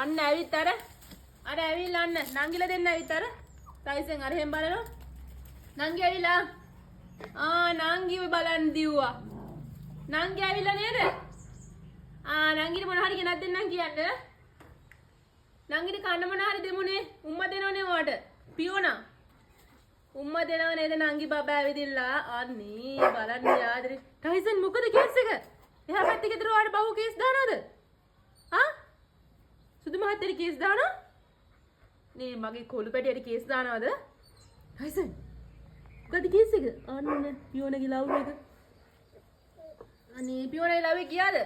අන්න ඇවිත් අර ඇවිල්ලා අන්න නංගිලා දෙන්න ඇවිත් අර ටයිසන් අර එහෙම බලනවා. නංගි ඇවිල්ලා. නංගිව බලන් දිව්වා. නංගි ඇවිල්ලා නේද? නංගිට මොන හරි ගෙනත් දෙන්නම් කියන්න. නංගිට කන්න මොන හරි දෙමුනේ. උම්මා දෙනවනේ ඔයාට. පියෝනා. උම්මා දෙනව නේද නංගි බබා ඇවිදිලා. අනේ බලන්න යාදරේ. ටයිසන් මොකද කේස් එක? එහා පැත්තේ ගෙදර ඔයාට බහුව කේස් දානවද? සුදු මහත්තයාට කේස් දානවා? නේ මගේ කොළු පැටියට කේස් දානවද? ටයිසන්. මොකද කේස් එක? අන්න පියෝනගේ ලව් එක. අනේ පියෝනගේ ලව් එක ගියාද?